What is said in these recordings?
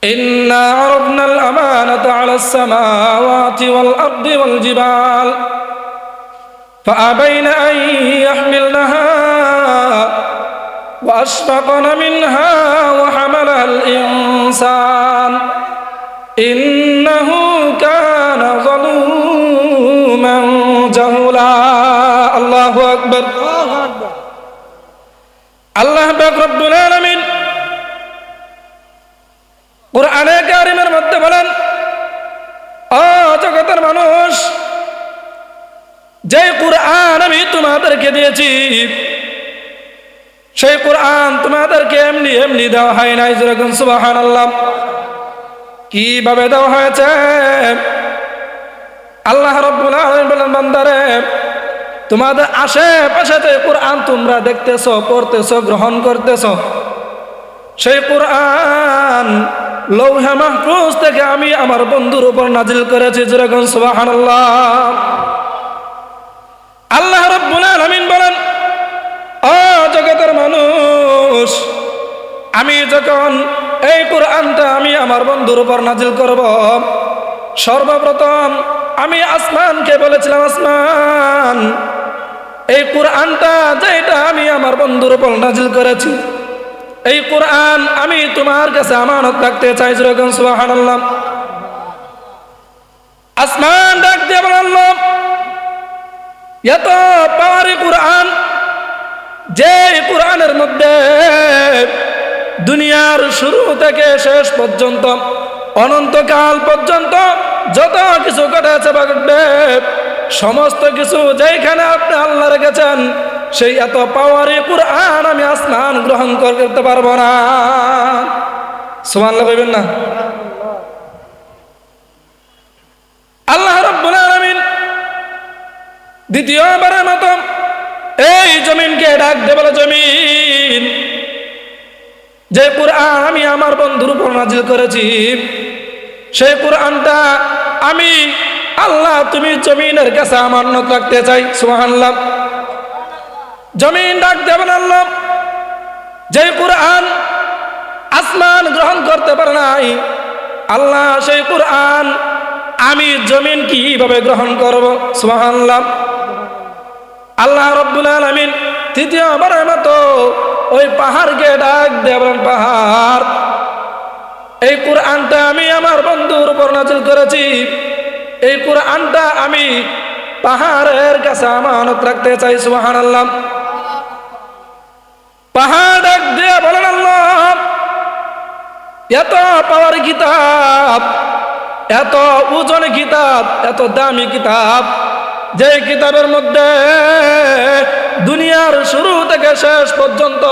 إنا عرضنا الأمانة على السماوات والأرض والجبال فأبين أن يحملنها وأشفقن منها وحملها الإنسان إنه كان ظلوما جهولا الله أكبر الله পাক রব্বুল আলামিন কুরআনে কারীমের মধ্যে বলেন, ও জগতের মানুষ, যে কুরআন আমি তোমাদেরকে দিয়েছি সেই কুরআন তোমাদেরকে এমনি এমনি দেওয়া হয় নাই। যেরকম সুবহানাল্লাহ। কিভাবে দেওয়া হয়েছে? আল্লাহ রাব্বুল আলামিন বলেন, বান্দারে, তোমাদের আশেপাশে যে কুরআন তোমরা দেখতেছো, পড়তেছো, গ্রহণ করতেছো, সেই কুরআন লৌহে মাহফুজ থেকে আমি আমার বন্ধুর উপর নাজিল করেছি। যেরকম সুবহানাল্লাহ। আল্লাহ রাব্বুল আলামিন বলেন, ও জগতের মানুষ, আমি যখন এই কুরআনটা আমি আমার বন্ধুর উপর নাজিল করব, সর্বপ্রথম আমি আসমানকে বলেছিলাম, আসমান, এই কুরআনটা যেটা আমি আমার বন্ধুর উপর নাজিল করেছি, এই কুরআন আমি তোমার কাছে আমানত রাখতে চাই। যেরকম সুবহানাল্লাহ। আসমান ডাক দিয়ে বলল, এত পাওয়ারি কুরআন, যে কুরআনের মধ্যে দুনিয়ার শুরু থেকে শেষ পর্যন্ত, অনন্তকাল পর্যন্ত যত কিছু ঘটেছে বা ঘটবে, সমস্ত কিছু যেখানে আপনি আল্লাহ রেখেছেন, সেই এত পাওয়ারি কুরআন আমি আসমান গ্রহণ করতে পারবো না। সুবহানাল্লাহ কইবেন না? আল্লাহ রাব্বুল আলামিন দ্বিতীয়বারের মতো এই জমিনকে ডাক দিয়ে বলে, জমিন, যে কুরআন আমি আমার বন্ধুর উপর নাজিল করেছি, সেই কুরআনটা আমি আল্লাহ তুমি জমিনের কাছে আমানত রাখতে চাই। সুবহানাল্লাহ। জমিন ডাক দিয়ে বলে, আল্লাহ, যে কুরআন আসমান গ্রহণ করতে পারে নাই, আল্লাহ সেই কুরআন আমি জমিন কিভাবে গ্রহণ করব? সুবহানাল্লাহ। আল্লাহ রাব্বুল আলামিন তৃতীয়বারের মতো ওই পাহাড়কে ডাক দিয়ে বলেন, পাহাড়, এই কুরআনটা আমি আমার বন্ধুর উপর নাজিল করেছি, এই কুরআনটা আমি পাহাড়ের কাছে আমানত রাখতে চাই। সুবহানাল্লাহ। পাহাড় ডাক দিয়ে বলেন, আল্লাহ, এত পাওয়ার কিতাব, এত ওজন কিতাব, এত দামি কিতাব, যে কিতাবের মধ্যে দুনিয়ার শুরু থেকে শেষ পর্যন্ত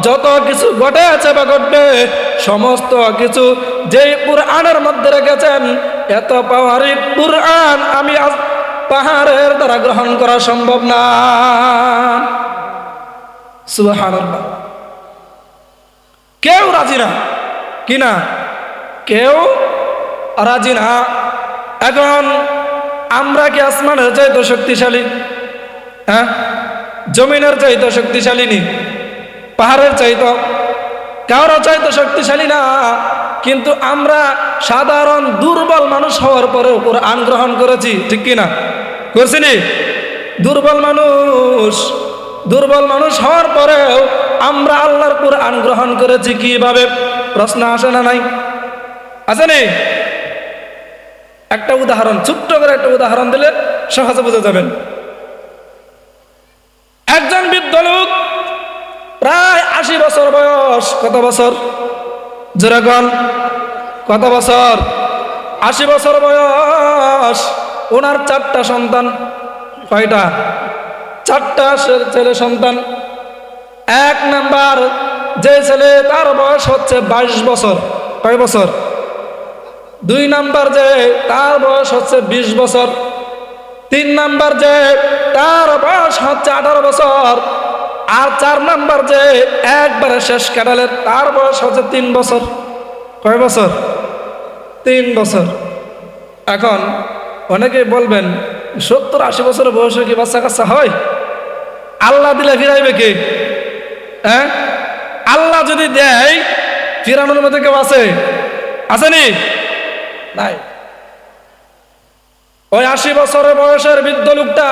যত কিছু ঘটেছে বা ঘটবে, সমস্ত কিছু যে কুরআনের মধ্যে রেখেছেন, এত পাওয়ারি কুরআন আমি পাহাড়ের দ্বারা গ্রহণ করা সম্ভব না। সুবহানাল্লাহ। কেউ রাজি না, কি না? কেউ রাজি না। এখন আমরা কি আসমানের চাইতে শক্তিশালী? হ্যাঁ, জমিনের চাইতে শক্তিশালী নি? পাহাড়ের চাইতে কারো চাইতে শক্তিশালী না। কিন্তু আমরা সাধারণ দুর্বল মানুষ হওয়ার পরেও কুরআন গ্রহণ করেছি, ঠিক কি না? করছি নি? দুর্বল মানুষ হওয়ার পরেও আমরা আল্লাহর কুরআন গ্রহণ করেছি। কিভাবে? প্রশ্ন আসে না? নাই? আছে নি? একটা উদাহরণ, ছোট্ট করে একটা উদাহরণ দিলে সহজে বুঝে যাবেন। একজন বৃদ্ধ লোক, প্রায় 80 বছর বয়স। কত বছর? যেরকম কত বছর? 80 বছর বয়স। ওনার 4টা সন্তান। কয়টা? 4টা ছেলে সন্তান। এক নাম্বার যে ছেলে, তার বয়স হচ্ছে 22 বছর। কয় বছর? 2 নাম্বার যে, তার বয়স হচ্ছে 20 বছর। 3 নাম্বার যে, তার বয়স হচ্ছে 18 বছর। আর 4 নাম্বার যে একবারে শেষ কাটালে, তার বয়স হচ্ছে 3 বছর। কয় বছর? 3 বছর। এখন অনেকে বলবেন, 70-80 বছরের বয়সে কি বাচ্চা কাচ্চা হয়? আল্লাহ দিলে ফিরাইবে কে? হ্যাঁ, আল্লাহ যদি দেয়, ফিরানোর মধ্যে কেউ আছে? আসেনি? নাই। ওই 80 বছরের বয়সের বৃদ্ধ লোকটা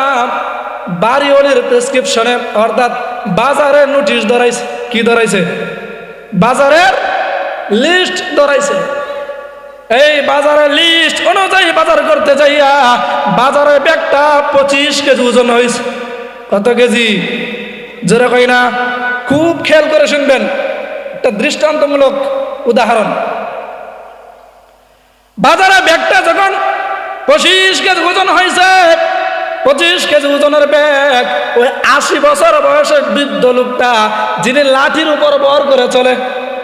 বাড়িওয়ালির প্রেসক্রিপশনে অর্থাৎ বাজারের নোটিশ ধরাইছে। কি ধরাইছে? বাজারের লিস্ট ধরাইছে। এই বাজারের লিস্ট অনুযায়ী বাজার করতে যাইয়া বাজারে ব্যাগটা 25 কেজি ওজন হয়েছে। কত কেজি? জোরে কই না? খুব খেয়াল করে শুনবেন, একটা দৃষ্টান্তমূলক উদাহরণ। বাজারে ব্যাগটা যখন 25 কেজি ওজন হয়েছে, 25 কেজি ওজনের ব্যাগ ওই 80 বছর বয়সের বৃদ্ধ লোকটা, যিনি লাঠির উপর ভর করে চলে।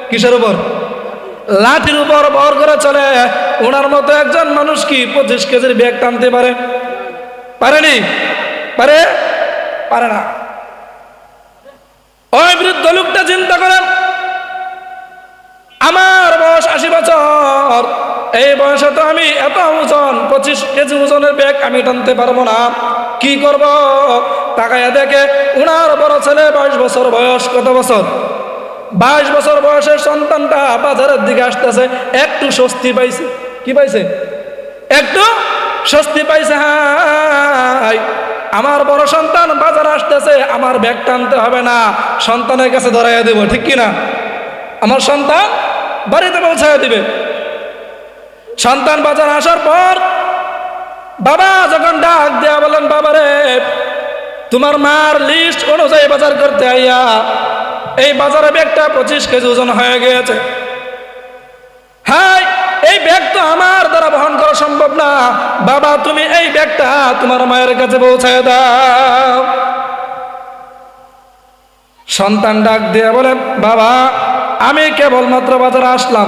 কিসের উপর? লাঠির উপর ভর করে চলে। ওনার মতো একজন মানুষ কি 25 কেজির ব্যাগ টানতে পারে? পারেনি? পারে? পারে না। ওই বৃদ্ধ লোকটা চিন্তা করেন, আমার বয়স 80 বছর, এই বয়সে তো আমি এত ওজন 25 কেজি ওজনের ব্যাগ আমি টানতে পারবো না। কি করব? তাকায়া দেখে ওনার বড় ছেলে 22 বছর বয়স। কত বছর? 22 বছর বয়সের সন্তানটা বাজারের দিকে আসতেছে। একটু স্বস্তি পাইছে। কি পাইছে? একটু স্বস্তি পাইছে। হাই, আমার বড় সন্তান বাজার আসতেছে, আমার ব্যাগ টানতে হবে না, সন্তানের কাছে ধরাইয়া দেব। ঠিক কিনা? আমার সন্তান বাড়িতে পৌঁছাইয়া দিবে। সন্তান বাজার আসার পর বাবা যখন ডাক দেয়া বলেন, বাবারে তোমার মার লিস্ট অনুযায়ী বাজার করতে আইয়া এই বাজারে ব্যাগটা 25 কেজি ওজন হয়ে গিয়েছে। হ্যাঁ, এই ব্যাগ তো আমার দ্বারা বহন করা সম্ভব না। বাবা তুমি এই ব্যাগটা তোমার মায়ের কাছে পৌঁছায় দাও। সন্তান ডাক দিয়ে বলে, বাবা আমি কেবলমাত্র বাজারে আসলাম,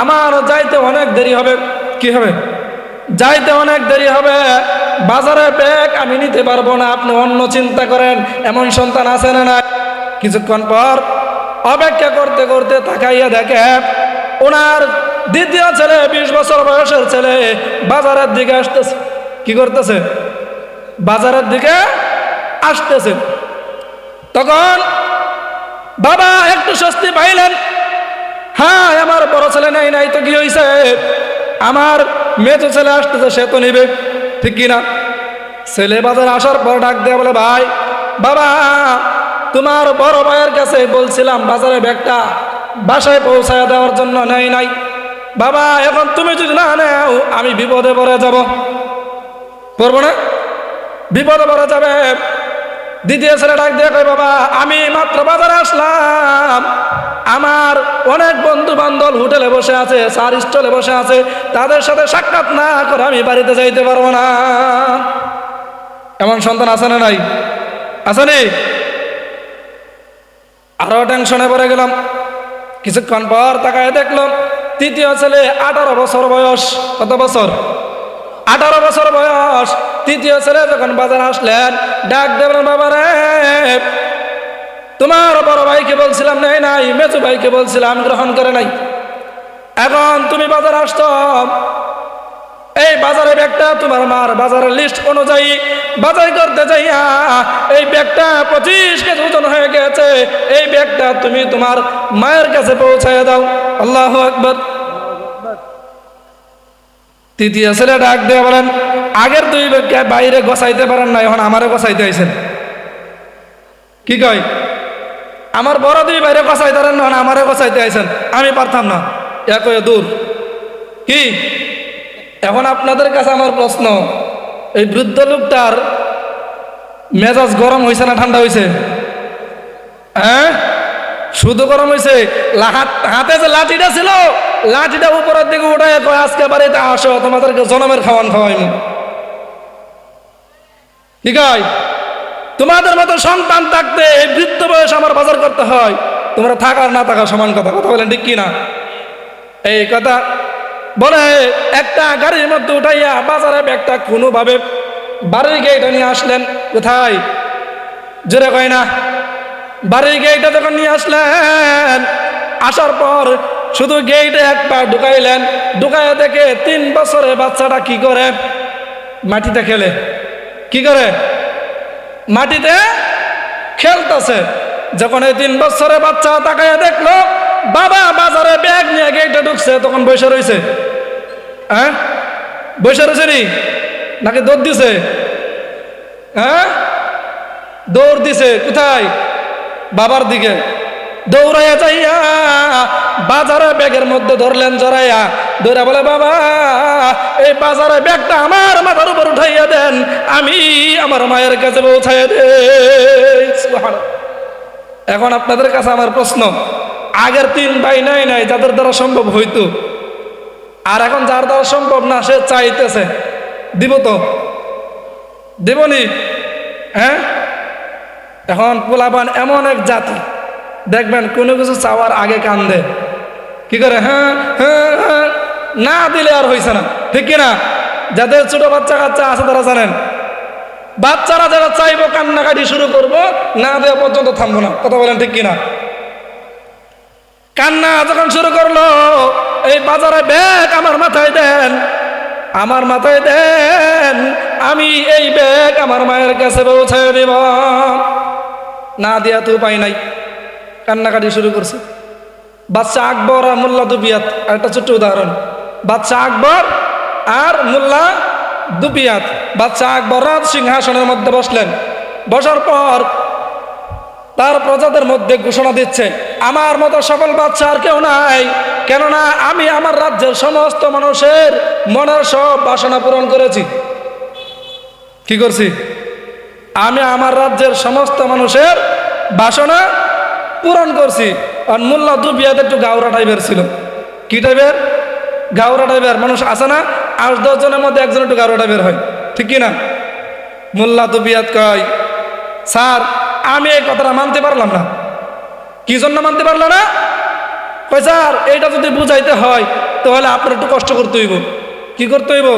আমার যাইতে অনেক দেরি হবে। কি হবে? যাইতে অনেক দেরি হবে, বাজারে ব্যাগ আমি নিতে পারবো না, আপনি অন্য চিন্তা করেন। এমন সন্তান আছে না? না। কিছুক্ষণ পর অপেক্ষা করতে করতে তাকাইয়া দেখে ওনার দ্বিতীয় ছেলে, 20 বছর বয়সের ছেলে বাজারের দিকে আসতেছে। কি করতেছে? বাজারের দিকে আসতেছে। তখন বাবা একটু স্বস্তি পাইলেন। হ্যাঁ, আমার বড় ছেলে নেই, নাই তো কি হয়েছে, আমার মেজো ছেলে আসতেছে, সে তো নিবে। ঠিক কিনা? ছেলে বাজারে আসার পর ডাক দেয়া বলে, ভাই বাবা তোমার বড় ভাইয়ের কাছে বলছিলাম বাজারে ব্যাগটা বাসায় পৌঁছায় দেওয়ার জন্য, নেই নাই। বাবা এখন তুমি যদি না নেও আমি বিপদে পড়ে যাব। পড়বো না? বিপদে পড়ে যাবে। দ্বিতীয় ছেলে ডাক দিয়ে কয়, বাবা আমি মাত্র বাজারে আসলাম, আমার অনেক বন্ধু বান্ধব হোটেলে বসে আছে, চার স্টলে বসে আছে, তাদের সাথে সাক্ষাৎ না করে আমি বাড়িতে যাইতে পারবো না। এমন সন্তান আছে না? নাই? আসেনি? আরো টেনশনে পড়ে গেলাম। কিছুক্ষণ পর তাকায় দেখলাম তৃতীয় ছেলে 18 বছর বয়স। কত বছর? 18 বছর বয়স। তৃতীয় ছেলে যখন বাজারে আসলেন ডাক দেবেন, বাবা রে তোমার বড় ভাইকে বলছিলাম নেই নাই, মেজো ভাইকে বলছিলাম গ্রহণ করে নাই, এখন তুমি বাজারে আসছো, এই বাজারে ব্যাগটা তোমার মার বাজারের লিস্ট অনুযায়ী বাজার করতে যাইয়া এই ব্যাগটা 25 কেজি ওজন হয়ে গেছে, এই ব্যাগটা তুমি তোমার মায়ের কাছে পৌঁছায় দাও। আল্লাহু আকবার। তৃতীয় ছেলে ডাক দিয়ে বলেন, আগের দুই ব্যাগকে বাইরে গোছাইতে পারেন না, এখন আমারে গোছাইতে আইছেন। কি কয়? আমার বড় দুই বাইরে গোছাইতে পারেন না, আমারে গোছাইতে আইছেন। আমি পারতাম না, একই দূর। কি এখন আপনাদের কাছে আমার প্রশ্ন, এই বৃদ্ধ লোকটার মেজাজ গরম হয়েছে না ঠান্ডা হয়েছে? হ্যাঁ, শুধু গরম হয়েছে। হাতে যে লাঠিটা ছিল, লাঠিটা উপরের দিকে উঠে কয়, আজকে বাড়িতে আসো, তোমাদেরকে জনমের খাওয়ান খাওয়াইনি। ঠিক আছে, তোমাদের মতো সন্তান থাকতে এই বৃদ্ধ বয়স আমার বাজার করতে হয়, তোমরা থাকার না থাকার সমান কথা। কথা বলেন ঠিক কিনা? এই কথা বলে একটা গাড়ির মধ্যে উঠাইয়া বাজারে ব্যাগটা কোনোভাবে বাড়ির গেটে নিয়ে আসলেন। কোথায়? জোরে কয় না। বাড়ির গেটে যখন নিয়ে আসলেন, আসার পর শুধু গেটে এক পা ঢুকাইলেন, ঢুকাইয়া দেখে 3 বছরের বাচ্চাটা কি করে? মাটিতে খেলে। কি করে? মাটিতে খেলতেছে। যখন এই 3 বছরের বাচ্চা তাকাইয়া দেখলো বাবা বাজারে ব্যাগ নিয়ে গেটে ঢুকছে, তখন বসে রয়েছে। হ্যাঁ, বসে রয়েছে নি নাকি দৌড় দিছে? হ্যাঁ, দৌড় দিছে। কোথায়? বাবার দিকে। দৌড়াইয়া যাইয়া বাজারে ব্যাগের মধ্যে ধরলেন জড়াইয়া, ধরে বলে, বাবা এই বাজারে ব্যাগটা আমার মাথার উপর উঠাইয়া দেন, আমি আমার মায়ের কাছে পৌঁছাইয়া দেই। সুবহানাল্লাহ। এখন আপনাদের কাছে আমার প্রশ্ন, আগের 3 ভাই নাই যাদের দ্বারা সম্ভব হইতো, আর এখন যার দ্বারা সম্ভব না সে চাইতেছে, দিব তো? দেবনি? হ্যাঁ। এখন পোলাপান এমন এক জাতি, দেখবেন কোনো কিছু চাওয়ার আগে কান্দে। কি করে? হ্যাঁ হ্যাঁ হ্যাঁ, না দিলে আর হইছে না, ঠিক কিনা? যাদের ছোট বাচ্চা কাচ্চা আছে তারা জানেন, বাচ্চারা যারা চাইবো কান্নাকাটি শুরু করবো, না দেওয়া পর্যন্ত থামবো না। কথা বলেন ঠিক কিনা? কান্না যখন শুরু করলো, এই বাজারে ব্যাগ আমার মাথায় দেন, আমার মাথায় দেন, আমি এই ব্যাগ আমার মায়ের কাছে পৌঁছায় দেব। না দিয়া তো উপায় নাই, কান্নাকাটি শুরু করছে। বাচ্চা আকবর আর মোল্লা দুবিয়াত, একটা ছোট্ট উদাহরণ। বাচ্চা আকবর আর মোল্লা দুবিয়াত। বাচ্চা আকবর রাজ সিংহাসনের মধ্যে বসলেন। বসার পর তার প্রজাদের মধ্যে ঘোষণা দিচ্ছে, আমার মতো সকল বাচ্চা আর কেউ নাই, কেননা আমি আমার রাজ্যের সমস্ত মানুষের মনের সব বাসনা পূরণ করেছি। কি করছি? আমি আমার রাজ্যের সমস্ত মানুষের বাসনা পূরণ করছি। আর মোল্লা দুবিয়াত একটু গাউরা টাইপের ছিল। কি টাইপের? গাউরা টাইপের মানুষ আছে না, 8-10 জনের মধ্যে একজন একটু গাউরা টাইপের হয়, ঠিক কিনা? মোল্লা দুবিয়াত কয়, স্যার আমি এই কথাটা মানতে পারলাম না। কি জন্য মানতে পারলো না? কয়, স্যার এইটা যদি বুঝাইতে হয় তাহলে আপনার একটু কষ্ট করতে হইব। কি করতে হইব?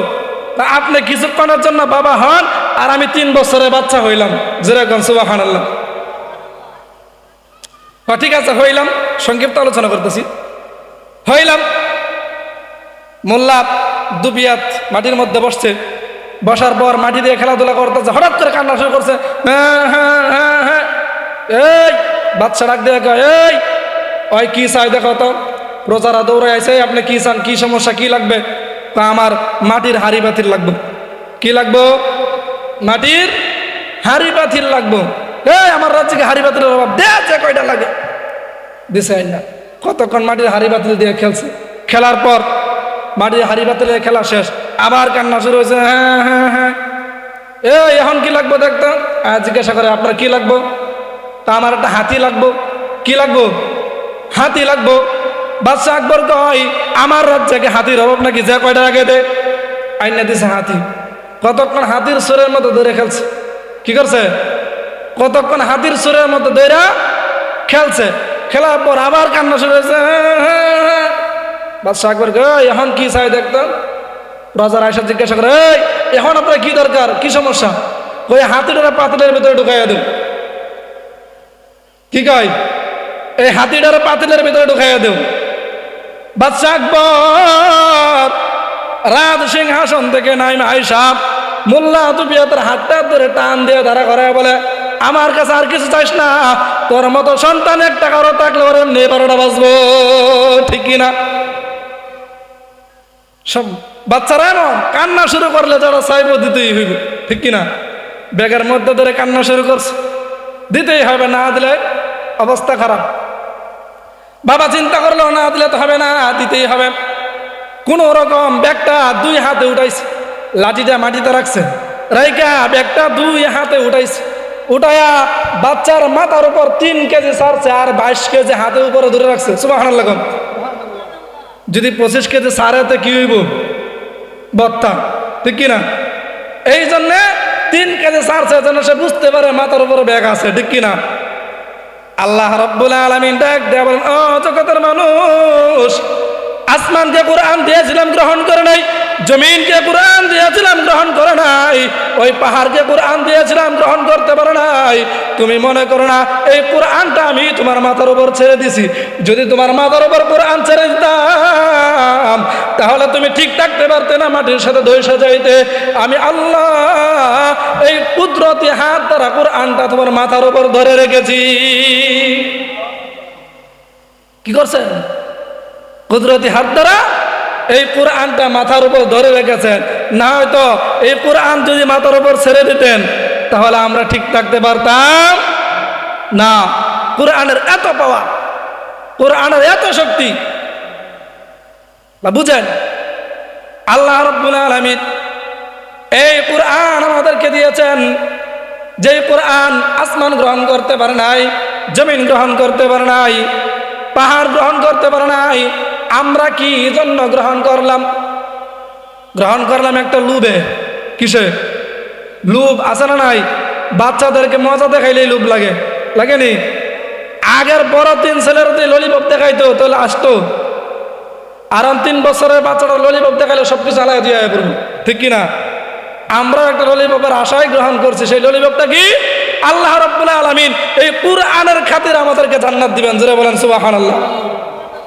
আপনি কিছুক্ষণের জন্য বাবা হন, আর আমি 3 বছরের বাচ্চা হইলাম। যেরকম সুবহানাল্লাহ। ঠিক আছে, হইলাম, সংক্ষিপ্ত আলোচনা করতেছি। হইলাম। মোল্লা দুবিয়াত মাটির মধ্যে বসছে। বসার পর মাটি দিয়ে খেলাধুলা করতেছে, হঠাৎ করে কান্না শুরু করছে। হ্যাঁ হ্যাঁ হ্যাঁ হ্যাঁ। এই বাচ্চা ডাক দিয়ে কয়, এই ওই কি চাই দেখো তো। প্রজারা দৌড়ে আইছে, আপনি কি চান, কি সমস্যা, কি লাগবে? আমার মাটির হাড়ি পাতিল লাগবে। কি লাগবো? মাটির হাড়ি পাতিল লাগবো। এই আমার রাজ্যকে হাড়ি পাতিলের অভাব, দে কয়টা লাগে। দিছে না। কতক্ষণ মাটির হাড়ি পাতিল দিয়ে খেলছে। খেলার পর মাটির হাড়ি পাতিলে খেলা শেষ, আবার কান্না শুরু হয়েছে। হ্যাঁ হ্যাঁ হ্যাঁ। এই এখন কি লাগবো দেখতো? জিজ্ঞাসা করে, আপনার কি লাগবো? তা আমার একটা হাতি লাগবো। কি লাগবো? হাতি লাগবো। বাদশা আকবর কয়, আমার রাজ্যকে হাতির অভাব নাকি, যে কয়টা আগে দে। আইনা দিছে হাতি। কতক্ষণ হাতির সুরের মতো ধরে খেলছে। কি করছে? কতক্ষণ হাতির সুরের মতো ধরে খেলছে। খেলার পর আবার কান্না শুরু হয়েছে। বাদশা আকবর কয়, এখন কি চাই দেখতো? রাজার আয়সা জিজ্ঞাসা করে, এই এখন আপনার কি দরকার, কি সমস্যা? ওই হাতিটারে পাতিলের ভিতরে ঢুকাইয়া দেব। কি কয়? এই হাতিটারে পাতিলের ভিতরে ঢুকাইয়া দেব। বাদশা আকবর রাজ সিংহাসন থেকে নাইমা আয়সা মোল্লা দুবিয়াতের হাতটা ধরে টান দিয়ে দাঁড়া করে বলে, আমার কাছে আর কিছু চাইস না, তোর মতো সন্তান একটা কারো থাকলে ওর এমনি 12টা বাজবো, ঠিক কিনা? সব বাচ্চারা এমন কান্না শুরু করলে যারা চাইব দিতেই হইব, ঠিক কিনা? ব্যাগের মধ্যে ধরে কান্না শুরু করছে, দিতেই হবে, না দিলে অবস্থা খারাপ। বাবা চিন্তা করলো, না দিলে তো হবে না, দিতেই হবে। কোন রকম ব্যাগটা 2 হাতে উঠাইছে, লাঠিটা মাটিতে রাখছে, রাইকা ব্যাগটা 2 হাতে উঠাইছে। উঠাইয়া বাচ্চার মাথার উপর 3 কেজি সারছে, আর 22 কেজি হাতে উপরে ধরে রাখছে। সুবহানাল্লাহ। যদি 25 কেজি সারেতে কি হইব? বত্তা, ঠিক কিনা? এই জন্যে 3 কেজি সারছে যেন সে বুঝতে পারে মাথার উপরে ব্যাগ আছে, ঠিক কিনা? আল্লাহ রাব্বুল আলামিন ডাক দেয়া বলেন, ও জগতের মানুষ, আসমানকে কোরআন দিয়েছিলাম গ্রহণ করে নাই, জমিনকে কোরআন দিয়েছিলাম গ্রহণ করে নাই, ওই পাহাড়কে কোরআন দিয়েছিলাম গ্রহণ করতে পারে নাই। তুমি মনে করো না এই কোরআনটা আমি তোমার মাথার উপর ছেড়ে দিছি। যদি তোমার মাথার উপর কোরআন ছেড়ে দিতাম তাহলে তুমি ঠিক থাকতে পারতে না, মাটির সাথে ধৈর্য যাইতে। আমি আল্লাহ এই কুদরতি হাত দ্বারা কোরআনটা তোমার মাথার উপর ধরে রেখেছি। কি করছেন? কুদরতি হাত দ্বারা এই কোরআনটা মাথার উপর ধরে রেখেছেন। না হয়তো এই কোরআন যদি মাথার উপর ছেড়ে দিতেন তাহলে আমরা ঠিক থাকতে পারতাম না। কোরআনের এত পাওয়া, কোরআনের এত শক্তি, বুঝেন? আল্লাহ রাব্বুল আলামিন এই কোরআন আমাদেরকে দিয়েছেন, যে কোরআন আসমান গ্রহণ করতে পারে নাই, জমিন গ্রহণ করতে পারে নাই, পাহাড় গ্রহণ করতে পারে নাই। আমরা কি জন্য গ্রহণ করলাম? গ্রহণ করলাম একটা লোভে। কিসে? লোভ আছে না নাই? বাচ্চাদেরকে মজা দেখাইলেই লোভ লাগে, লাগেনি? আগের বড় 3 ছেলের যদি ললিপপ দেখাইতো তাহলে আসতো, আর 3 বছরের বাচ্চাটা ললিপপ দেখাইলে সবকিছু আলাদা দিয়ে পড়বো, ঠিক কিনা? আমরা একটা ললিপপের আশায় গ্রহণ করছি। সেই ললিপপটা কি? আল্লাহ রাব্বুল আলামিন এই কুরআনের খাতিরে আমাদেরকে জান্নাত দিবেন। জোরে বলেন সুবহানাল্লাহ।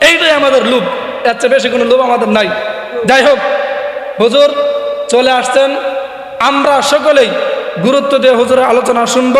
এইটাই আমাদের লোভ, এর চেয়ে বেশি কোনো লোভ আমাদের নাই। যাই হোক, হুজুর চলে আসছেন, আমরা সকলেই গুরুত্ব দিয়ে হুজুরের আলোচনা শুনব।